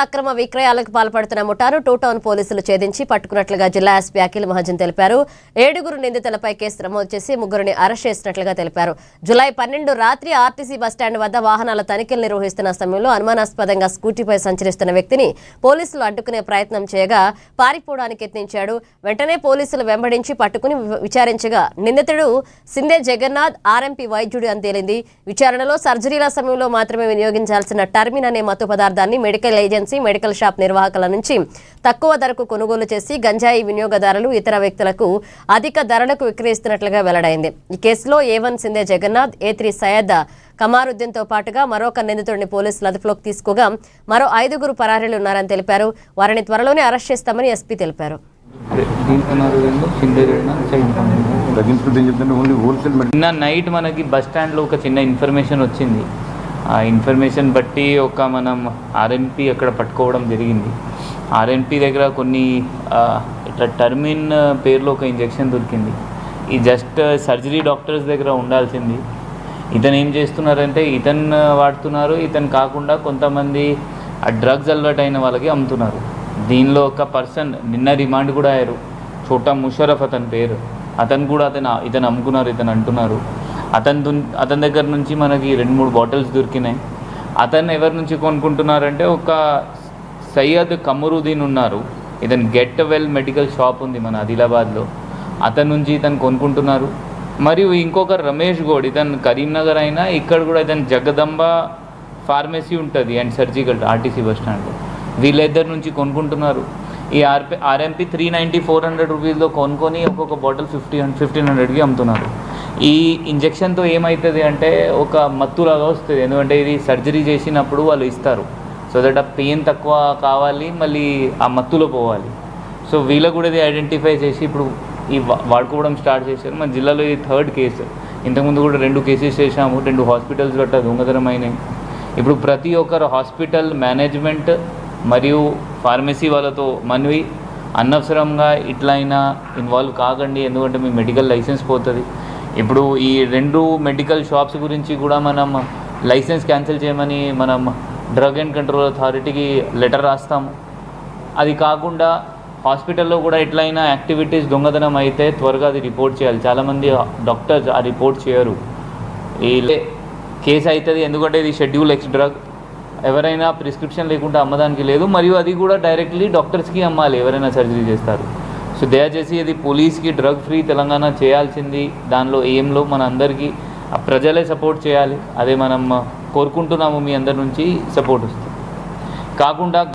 అక్రమ విక్రయాలకు పాల్పడుతున్న ముఠాను two town పోలీసులు ఛేదించి పట్టుకున్నట్లుగా జిల్లా ఎస్పీ అఖిల్ మహాజన్ తెలిపారు. 7 నిందితులపై కేసు నమోదు చేసి 3 అరెస్ట్ చేసినట్లుగా తెలిపారు. జూలై 12 రాత్రి ఆర్టీసీ బస్టాండ్ వద్ద వాహనాల తనిఖీలు నిర్వహిస్తున్న సమయంలో అనుమానాస్పదంగా స్కూటీపై సంచరిస్తున్న వ్యక్తిని పోలీసులు అడ్డుకునే ప్రయత్నం చేయగా పారిపోవడానికి యత్నించాడు. వెంటనే పోలీసులు వెంబడించి పట్టుకుని విచారించగా నిందితుడు సిందే జగన్నాథ్ ఆర్ఎంపీ వైద్యుడు అని తేలింది. విచారణలో సర్జరీల సమయంలో మాత్రమే వినియోగించాల్సిన టర్మిన్ అనే మత్తు పదార్థాన్ని మెడికల్ ఏజెన్సీ మెడికల్ షాప్ నిర్వాహకుల నుంచి తక్కువ ధరకు కొనుగోలు చేసి గంజాయి వినియోగదారులు ఇతర వ్యక్తులకు అధిక ధరలకు విక్రయిస్తున్నట్లుగా వెల్లడైంది. ఈ కేసులో A1 సిందే జగన్నాథ్, A3 సయ్యద్ కమారుద్దీన్ తో పాటుగా మరొక నిందితుడిని పోలీసులు అదుపులోకి తీసుకోగా మరో 5 పరారీలు ఉన్నారని తెలిపారు. వారిని త్వరలోనే అరెస్ట్ చేస్తామని ఎస్పీ తెలిపారు. నిన్న నైట్ మనకి బస్ స్టాండ్లో ఒక చిన్న ఇన్ఫర్మేషన్ వచ్చింది. ఆ ఇన్ఫర్మేషన్ బట్టి మనం ఆర్ఎంపీ అక్కడ పట్టుకోవడం జరిగింది. ఆర్ఎంపీ దగ్గర కొన్ని ఇట్లా టర్మిన్ పేరులో ఒక ఇంజెక్షన్ దొరికింది. ఈ జస్ట్ సర్జరీ డాక్టర్స్ దగ్గర ఉండాల్సింది. ఇతను ఏం చేస్తున్నారంటే ఇతను వాడుతున్నారు, ఇతను కాకుండా కొంతమంది ఆ డ్రగ్స్ అలవాటు అయిన వాళ్ళకి అమ్ముతున్నారు. దీనిలో ఒక పర్సన్ నిన్న రిమాండ్ కూడా అయ్యారు. చోటా ముషరఫ్ అతని పేరు. అతను కూడా ఇతను అమ్ముకున్నారు, ఇతను అంటున్నారు. అతని దగ్గర నుంచి మనకి 2-3 బాటిల్స్ దొరికినాయి. అతను ఎవరి నుంచి కొనుక్కుంటున్నారంటే ఒక సయ్యద్ కమరుద్దీన్ ఉన్నారు. ఇతను గెట్ వెల్ మెడికల్ షాప్ ఉంది మన ఆదిలాబాద్లో. అతని నుంచి ఇతను కొనుక్కుంటున్నారు. మరియు ఇంకొక రమేష్ గౌడ్, ఇతను కరీంనగర్ అయినా ఇక్కడ కూడా ఇతను జగదంబ ఫార్మసీ ఉంటుంది అండ్ సర్జికల్ ఆర్టీసీ బస్ స్టాండ్లో. వీళ్ళిద్దరి నుంచి కొనుక్కుంటున్నారు. ఈ ఆర్ఎంపీ 390-400 రూపీస్లో కొనుక్కొని ఒక్కొక్క బాటిల్ 1500కి అమ్ముతున్నారు. ఈ ఇంజెక్షన్తో ఏమవుతుంది అంటే ఒక మత్తులాగా వస్తుంది. ఎందుకంటే ఇది సర్జరీ చేసినప్పుడు వాళ్ళు ఇస్తారు. సో దట్ ఆ పెయిన్ తక్కువ కావాలి, మళ్ళీ ఆ మత్తులో పోవాలి. సో వీళ్ళకు కూడా ఇది ఐడెంటిఫై చేసి ఇప్పుడు ఈ వాడుకోవడం స్టార్ట్ చేశారు. మన జిల్లాలో ఇది 3rd కేసు. ఇంతకుముందు కూడా 2 కేసెస్ చేశాము. 2 హాస్పిటల్స్ గట్రా దొంగతనం అయినాయి. ఇప్పుడు ప్రతి ఒక్కరు హాస్పిటల్ మేనేజ్మెంట్ మరియు ఫార్మసీ వాళ్ళతో మనవి అనవసరంగా ఇట్లయినా ఇన్వాల్వ్ కాకండి. ఎందుకంటే మీ మెడికల్ లైసెన్స్ పోతుంది. ఇప్పుడు ఈ 2 మెడికల్ షాప్స్ గురించి కూడా మనం లైసెన్స్ క్యాన్సిల్ చేయమని మనం డ్రగ్ అండ్ కంట్రోల్ అథారిటీకి లెటర్ రాస్తాము. అది కాకుండా హాస్పిటల్లో కూడా ఎట్లయినా యాక్టివిటీస్ దొంగతనం అయితే త్వరగా అది రిపోర్ట్ చేయాలి. చాలామంది డాక్టర్స్ ఆ రిపోర్ట్ చేయరు. ఈ కేసు అవుతుంది. ఎందుకంటే ఇది షెడ్యూల్ X డ్రగ్. ఎవరైనా ప్రిస్క్రిప్షన్ లేకుండా అమ్మదానికి లేదు. మరియు అది కూడా డైరెక్ట్లీ డాక్టర్స్కి అమ్మాలి ఎవరైనా సర్జరీ చేస్తారు. సో దయచేసి ఇది పోలీస్కి డ్రగ్ ఫ్రీ తెలంగాణ చేయాల్సింది. దానిలో ఏంలో మన అందరికీ ప్రజలే సపోర్ట్ చేయాలి. అదే మనం కోరుకుంటున్నాము. మీ అందరి నుంచి సపోర్ట్ వస్తుంది. కాకుండా